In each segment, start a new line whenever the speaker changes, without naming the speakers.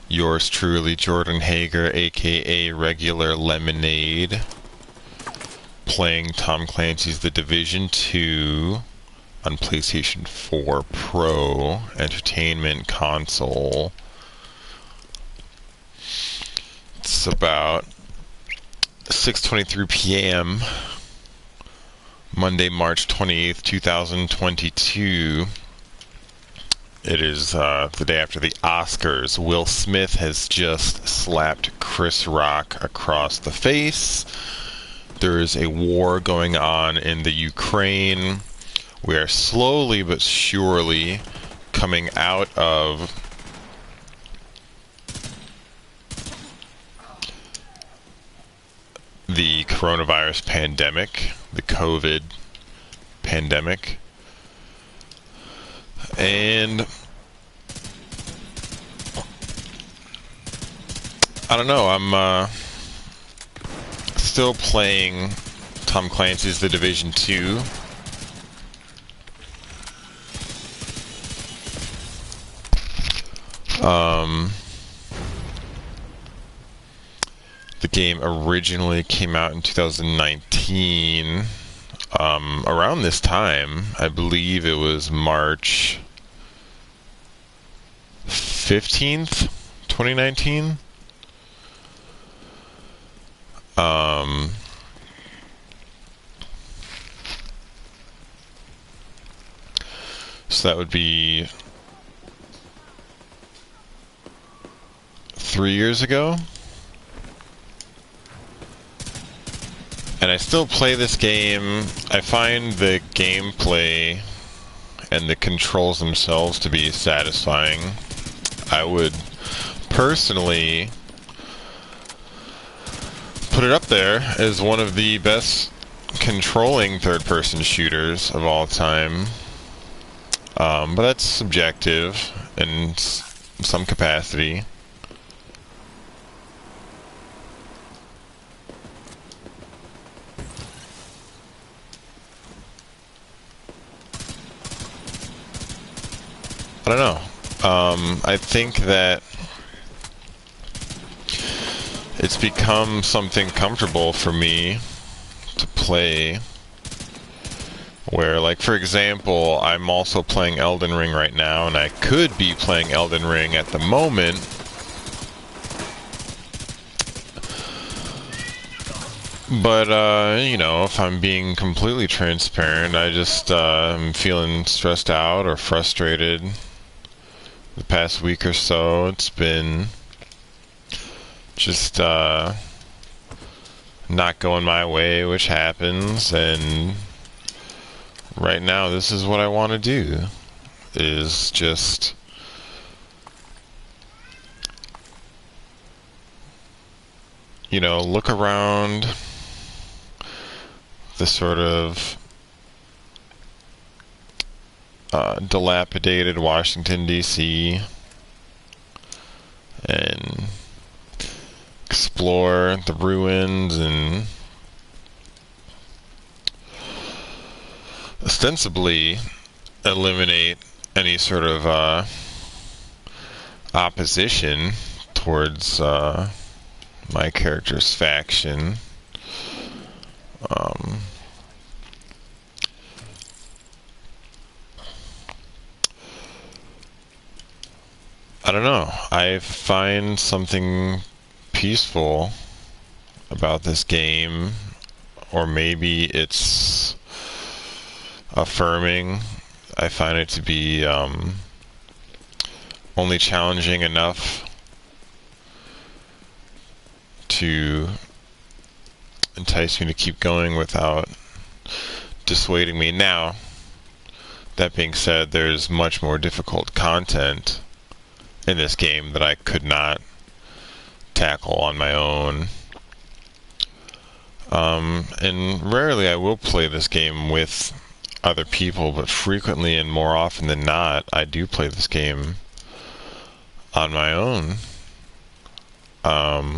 Yours truly, Jordan Hager, aka Regular Lemonade, playing Tom Clancy's The Division 2 on PlayStation 4 Pro Entertainment Console. It's about 6:23 p.m. Monday, March 28th, 2022. It is the day after the Oscars. Will Smith has just slapped Chris Rock across the face. There is a war going on in the Ukraine. We are slowly but surely coming out of the coronavirus pandemic, the COVID pandemic. And I don't know, I'm still playing Tom Clancy's The Division 2. The game originally came out in 2019. Around this time, I believe it was March 15th, 2019. So that would be 3 years ago. And I still play this game. I find the gameplay and the controls themselves to be satisfying. I would personally put it up there as one of the best controlling third-person shooters of all time. But that's subjective in some capacity. I don't know. I think that it's become something comfortable for me to play. Where, like, for example, I'm also playing Elden Ring right now, and I could be playing Elden Ring at the moment. But, you know, if I'm being completely transparent, I just am feeling stressed out or frustrated. The past week or so, it's been just not going my way, which happens, and right now this is what I want to do, is just look around the sort of dilapidated Washington, D.C. and explore the ruins and ostensibly eliminate any sort of opposition towards my character's faction. I don't know. I find something peaceful about this game, or maybe it's affirming. I find it to be only challenging enough to entice me to keep going without dissuading me. Now, that being said, there's much more difficult content in this game that I could not tackle on my own. And rarely I will play this game with other people, but frequently and more often than not, I do play this game on my own. I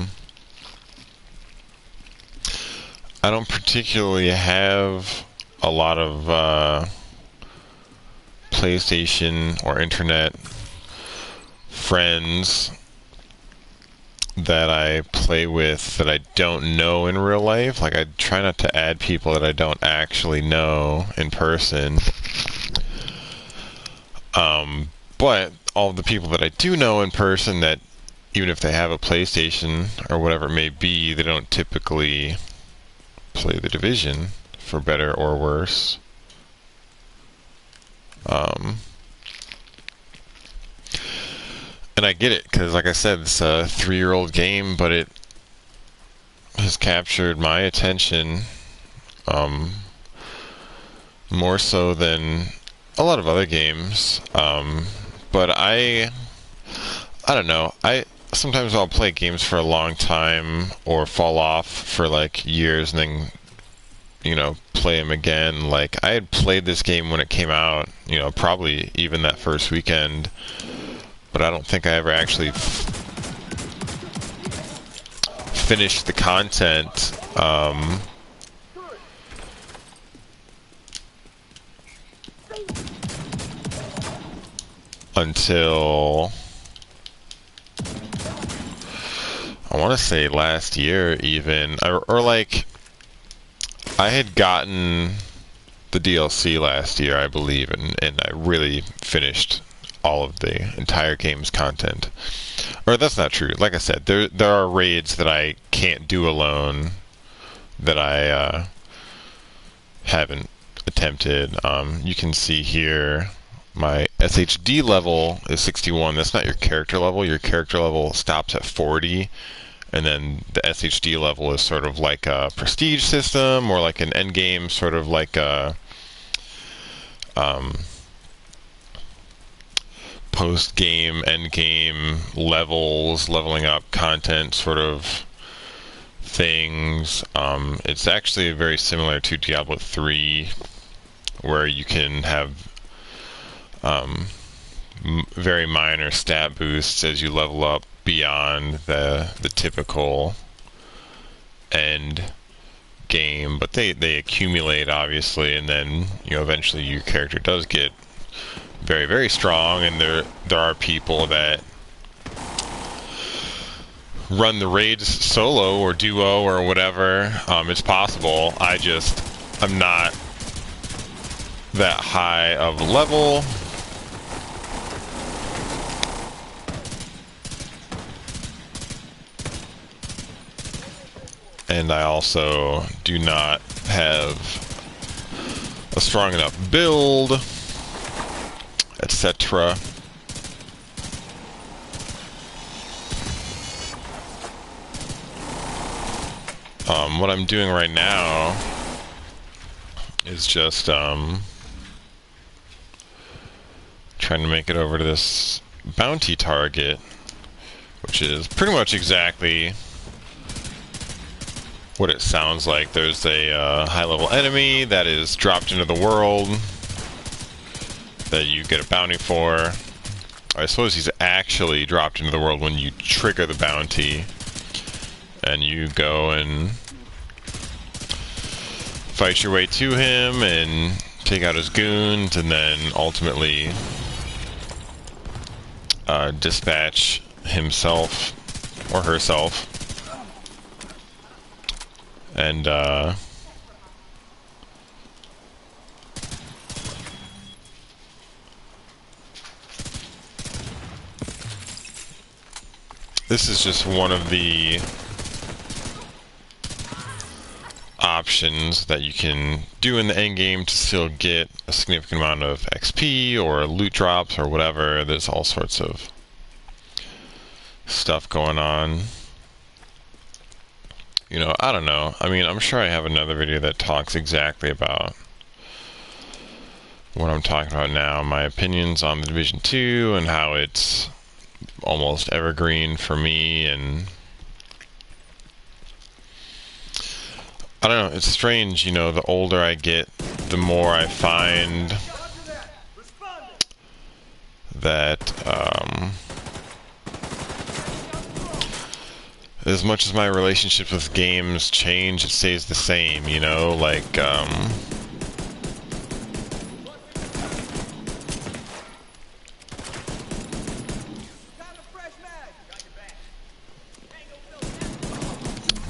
don't particularly have a lot of PlayStation or internet friends that I play with that I don't know in real life. Like, I try not to add people that I don't actually know in person. But all the people that I do know in person, that even if they have a PlayStation or whatever it may be, they don't typically play The Division, for better or worse. And I get it, because like I said, it's a 3-year-old game, but it has captured my attention more so than a lot of other games. But I don't know. Sometimes I'll play games for a long time or fall off for like years and then, play them again. Like, I had played this game when it came out, probably even that first weekend, but I don't think I ever actually finished the content. Until I want to say last year, even, or like, I had gotten the DLC last year, I believe, and I really finished all of the entire game's content. Or that's not true. Like I said, there are raids that I can't do alone that I haven't attempted. You can see here my SHD level is 61. That's not your character level. Your character level stops at 40. And then the SHD level is sort of like a prestige system, or like an endgame, sort of like a post-game, endgame levels, leveling up content sort of things. It's actually very similar to Diablo 3, where you can have very minor stat boosts as you level up beyond the typical end game, but they accumulate, obviously, and then eventually your character does get very, very strong, and there are people that run the raids solo or duo or whatever. It's possible. I'm not that high of level. And I also do not have a strong enough build, etc. What I'm doing right now is just trying to make it over to this bounty target, which is pretty much exactly what it sounds like. There's a high-level enemy that is dropped into the world that you get a bounty for. I suppose he's actually dropped into the world when you trigger the bounty, and you go and fight your way to him and take out his goons, and then ultimately dispatch himself or herself. And this is just one of the options that you can do in the end game to still get a significant amount of XP or loot drops or whatever. There's all sorts of stuff going on. I don't know. I mean, I'm sure I have another video that talks exactly about what I'm talking about now. My opinions on The Division 2 and how it's almost evergreen for me, and I don't know, it's strange, the older I get, the more I find that as much as my relationship with games change, it stays the same, like,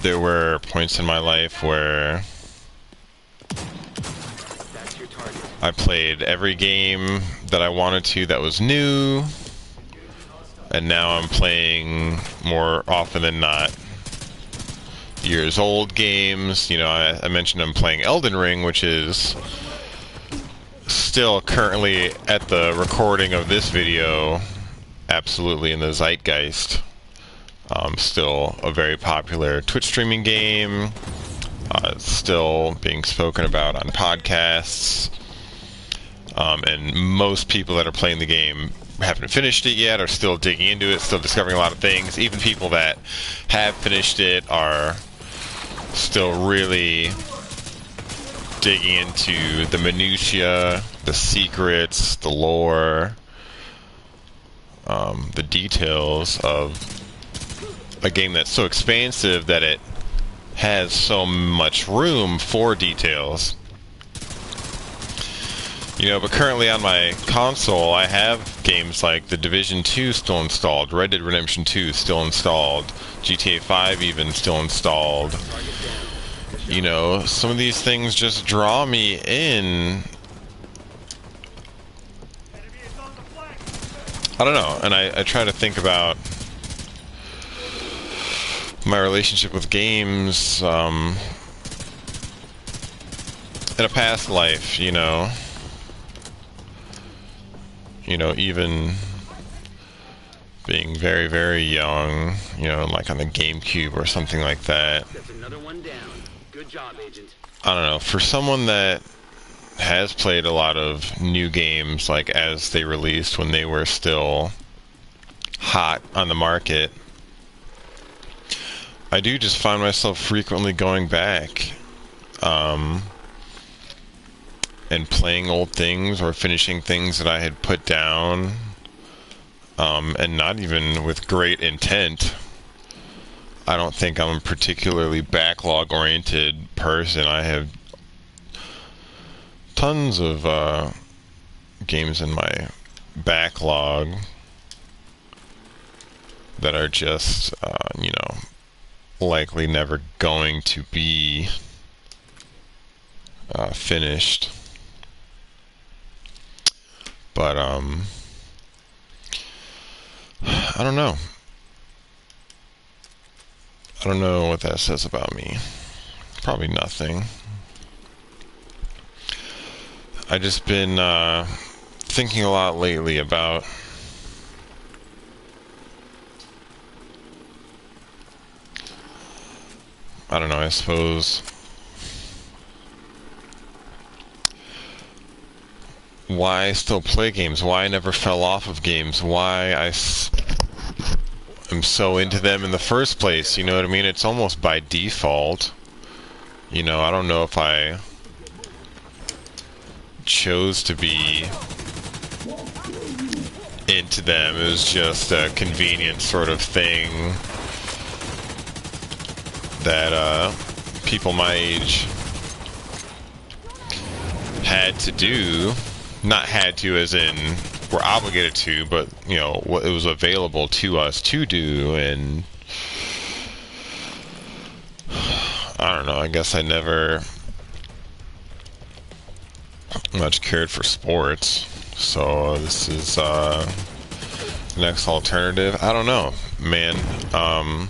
there were points in my life where I played every game that I wanted to that was new, and now I'm playing more often than not years old games. You know, I mentioned I'm playing Elden Ring, which is still currently at the recording of this video absolutely in the zeitgeist. Still a very popular Twitch streaming game, still being spoken about on podcasts, and most people that are playing the game haven't finished it yet, are still digging into it, still discovering a lot of things. Even people that have finished it are still really digging into the minutiae, the secrets, the lore, the details of a game that's so expansive that it has so much room for details. You know, but currently on my console, I have games like The Division 2 still installed, Red Dead Redemption 2 still installed, GTA 5 even still installed. You know, some of these things just draw me in. I don't know, and I try to think about my relationship with games in a past life, you know. You know, even being very, very young, you know, like on the GameCube or something like that.
That's another one down. Good job, Agent.
I don't know, for someone that has played a lot of new games, like as they released when they were still hot on the market, I do just find myself frequently going back and playing old things or finishing things that I had put down, and not even with great intent. I don't think I'm a particularly backlog-oriented person. I have tons of games in my backlog that are just, you know, likely never going to be finished. But I don't know. I don't know what that says about me. Probably nothing. I just been thinking a lot lately about I don't know, I suppose why I still play games, why I never fell off of games, why I'm so into them in the first place, you know what I mean? It's almost by default. You know, I don't know if I chose to be into them. It was just a convenient sort of thing that people my age had to do. Not had to as in we're obligated to, but, you know, what it was available to us to do. And I don't know, I guess I never much cared for sports, so this is the next alternative. I don't know, man. I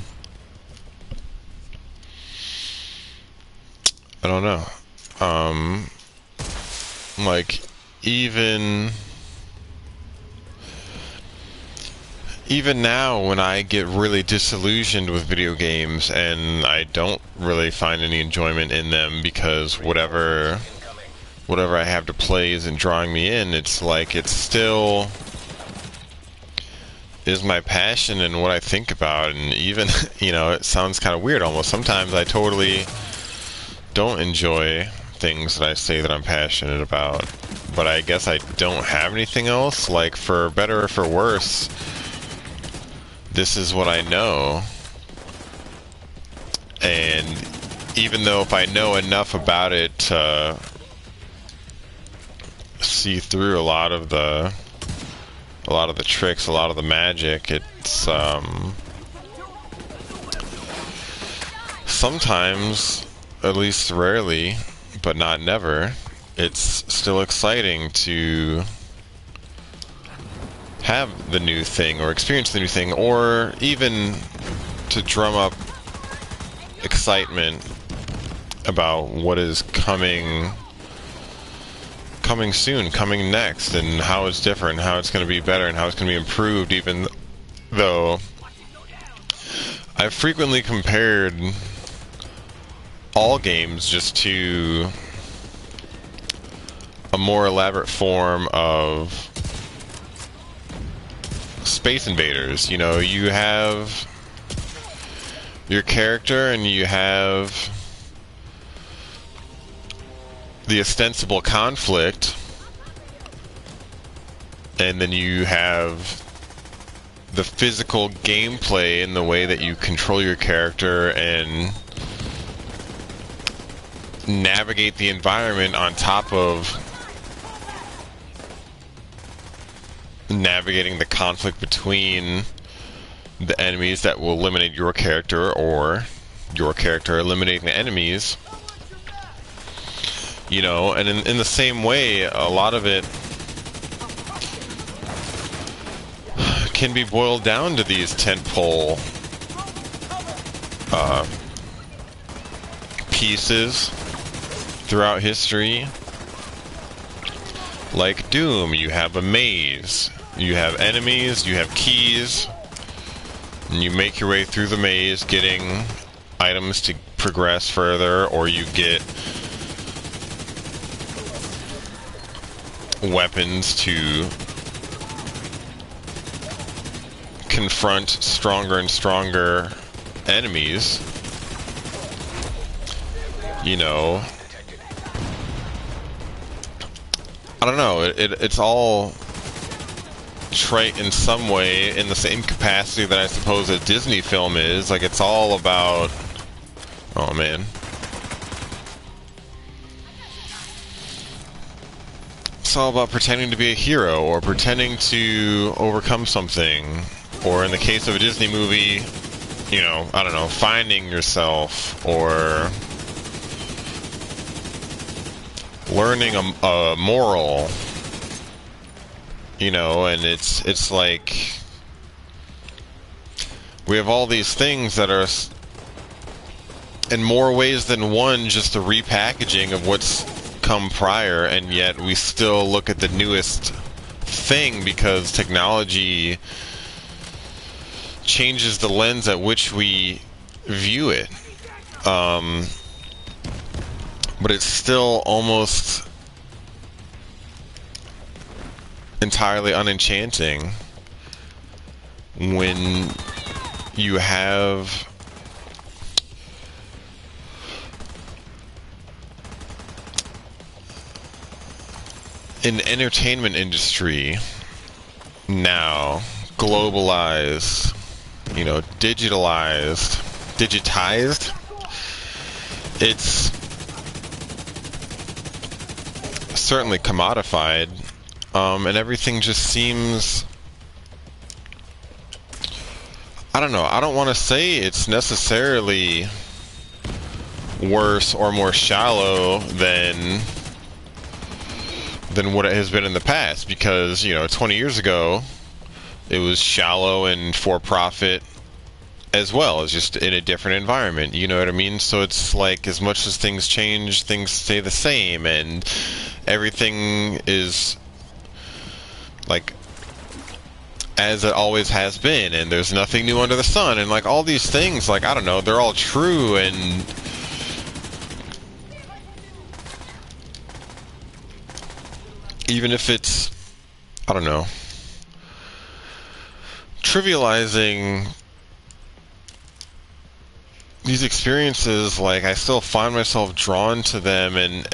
don't know. Like, even now when I get really disillusioned with video games and I don't really find any enjoyment in them because whatever I have to play isn't drawing me in, it's like it still is my passion and what I think about. And even, you know, it sounds kind of weird almost. Sometimes I totally don't enjoy things that I say that I'm passionate about, but I guess I don't have anything else. Like, for better or for worse, this is what I know. And even though if I know enough about it to see through a lot of the tricks, a lot of the magic, it's sometimes, at least rarely, but not never, it's still exciting to have the new thing or experience the new thing, or even to drum up excitement about what is coming soon, coming next, and how it's different, how it's going to be better, and how it's going to be improved, even though I've frequently compared all games just to a more elaborate form of Space Invaders. You know, you have your character and you have the ostensible conflict, and then you have the physical gameplay in the way that you control your character and navigate the environment on top of navigating the conflict between the enemies that will eliminate your character, or your character eliminating the enemies. You know, and in the same way, a lot of it can be boiled down to these tentpole pieces throughout history. Like Doom, you have a maze, you have enemies, you have keys, and you make your way through the maze, getting items to progress further, or you get weapons to confront stronger and stronger enemies. You know, I don't know, it's all trite in some way, in the same capacity that I suppose a Disney film is. Like, it's all about, oh man, it's all about pretending to be a hero, or pretending to overcome something, or in the case of a Disney movie, you know, I don't know, finding yourself, or learning a moral, you know. And it's like we have all these things that are, in more ways than one, just a repackaging of what's come prior, and yet we still look at the newest thing because technology changes the lens at which we view it. But it's still almost entirely unenchanting when you have an entertainment industry now globalized, you know, digitized. It's certainly commodified, and everything just seems, I don't know, I don't want to say it's necessarily worse or more shallow than what it has been in the past, because, you know, 20 years ago it was shallow and for profit as well, as just in a different environment, you know what I mean? So it's like, as much as things change, things stay the same, and everything is like as it always has been, and there's nothing new under the sun, and like all these things, like, I don't know, they're all true, and even if it's, I don't know, trivializing these experiences, like, I still find myself drawn to them, and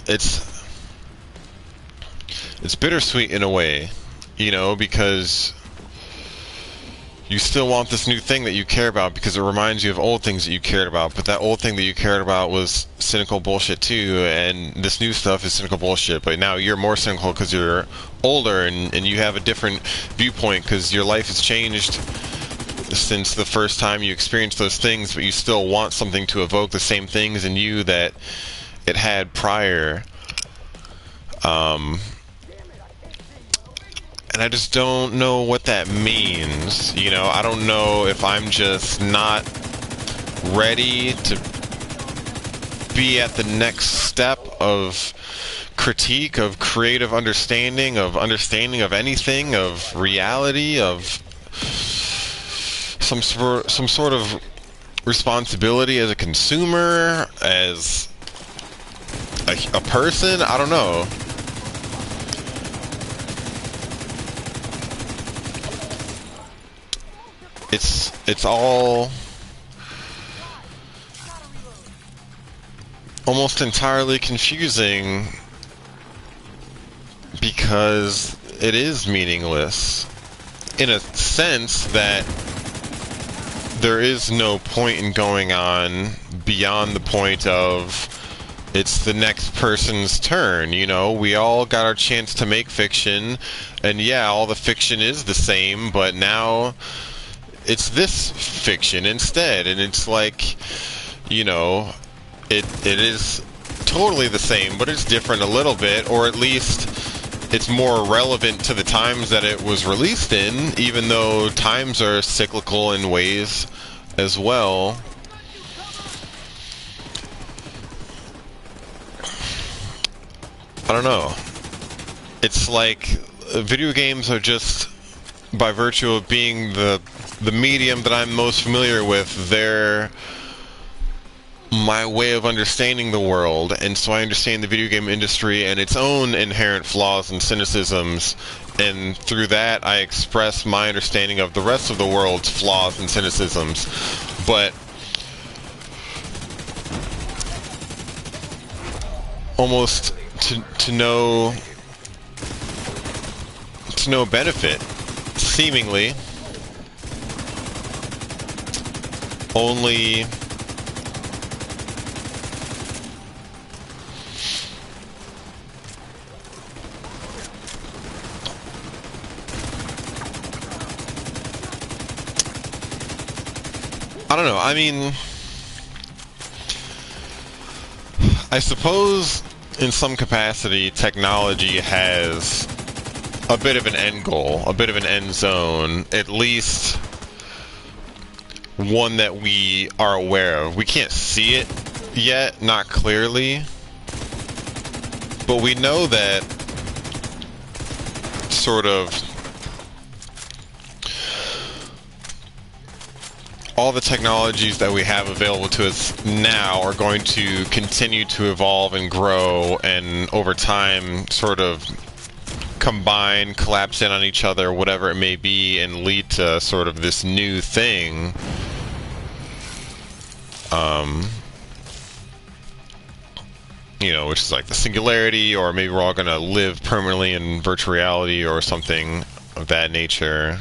it's bittersweet in a way, you know, because you still want this new thing that you care about because it reminds you of old things that you cared about, but that old thing that you cared about was cynical bullshit too, and this new stuff is cynical bullshit, but now you're more cynical because you're older, and you have a different viewpoint because your life has changed since the first time you experienced those things, but you still want something to evoke the same things in you that it had prior. And I just don't know what that means. You know, I don't know if I'm just not ready to be at the next step of critique, of creative understanding of anything, of reality, of some sort of responsibility as a consumer, as a person. I don't know. It's all almost entirely confusing because it is meaningless in a sense that there is no point in going on beyond the point of it's the next person's turn. You know, we all got our chance to make fiction, and yeah, all the fiction is the same, but now it's this fiction instead, and it's like, you know, it is totally the same, but it's different a little bit, or at least it's more relevant to the times that it was released in, even though times are cyclical in ways as well. I don't know. It's like video games are just, by virtue of being the medium that I'm most familiar with, they're my way of understanding the world, and so I understand the video game industry and its own inherent flaws and cynicisms, and through that I express my understanding of the rest of the world's flaws and cynicisms. But almost to no benefit, seemingly. Only I don't know. I mean, I suppose in some capacity technology has a bit of an end goal, a bit of an end zone, at least one that we are aware of. We can't see it yet, not clearly, but we know that sort of all the technologies that we have available to us now are going to continue to evolve and grow, and over time sort of combine, collapse in on each other, whatever it may be, and lead to sort of this new thing. You know, which is like the singularity, or maybe we're all gonna live permanently in virtual reality or something of that nature.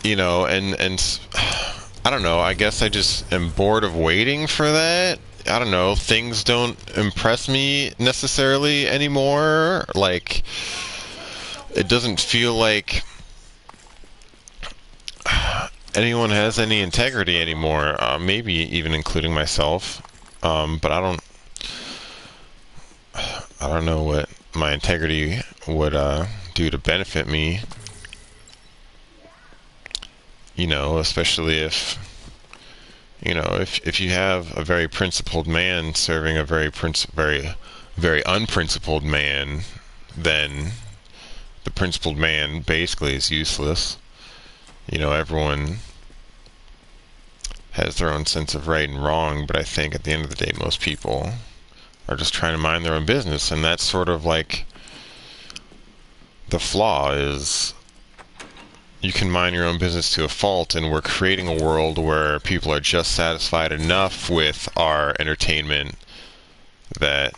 You know, and I don't know, I guess I just am bored of waiting for that. I don't know, things don't impress me necessarily anymore. Like, it doesn't feel like anyone has any integrity anymore, maybe even including myself. But I don't know what my integrity would do to benefit me. You know, especially if, you know, if you have a very principled man serving a very unprincipled man, then the principled man basically is useless. You know, everyone has their own sense of right and wrong, but I think at the end of the day, most people are just trying to mind their own business, and that's sort of like the flaw is you can mind your own business to a fault, and we're creating a world where people are just satisfied enough with our entertainment that,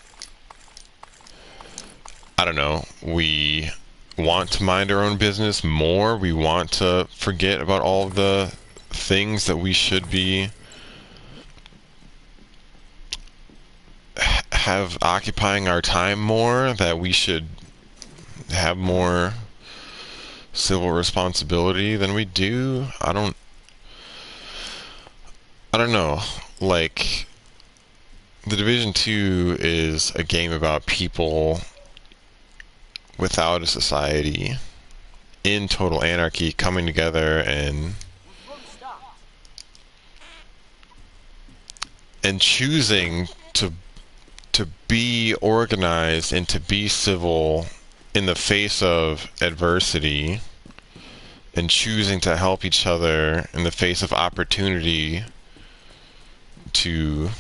I don't know, we want to mind our own business more. We want to forget about all of the things that we should be have occupying our time more, that we should have more civil responsibility than we do. I don't know. Like, The Division 2 is a game about people without a society, in total anarchy, coming together and choosing to be organized and to be civil in the face of adversity, and choosing to help each other in the face of opportunity to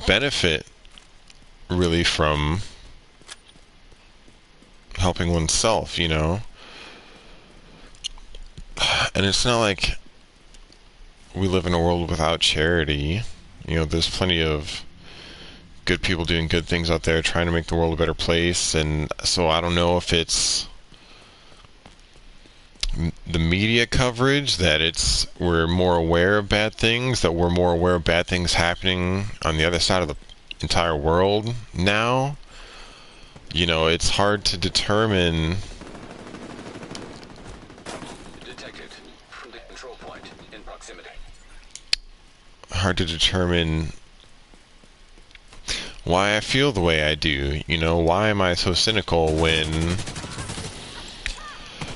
benefit really from helping oneself, you know? And it's not like we live in a world without charity. You know, there's plenty of good people doing good things out there trying to make the world a better place, and so I don't know if it's the media coverage that we're more aware of bad things, that we're more aware of bad things happening on the other side of the entire world now. You know, it's hard to determine.
Detected. The control point in proximity.
Hard to determine why I feel the way I do. You know, why am I so cynical when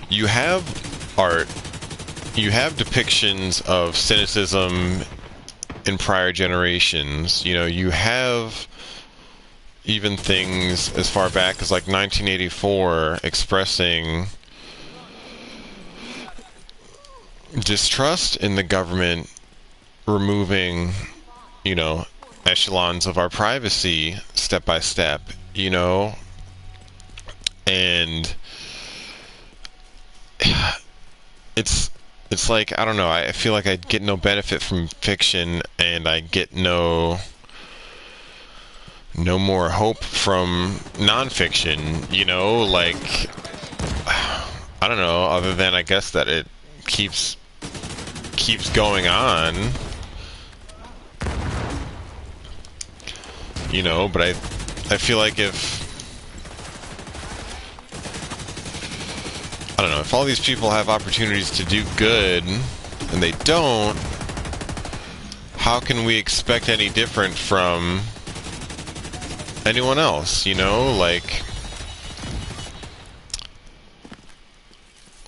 you have art, you have depictions of cynicism in prior generations. You know, you have even things as far back as like 1984 expressing distrust in the government, removing, you know, echelons of our privacy step by step, you know, and it's like, I don't know, I feel like I get no benefit from fiction, and I get no more hope from nonfiction, you know, like, I don't know, other than I guess that it keeps going on, you know. But I feel like if all these people have opportunities to do good and they don't, how can we expect any different from anyone else, you know? Like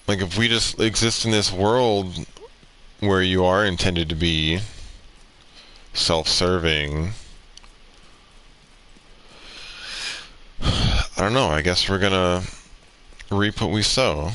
if we just exist in this world where you are intended to be self-serving, I don't know, I guess we're gonna reap what we sow.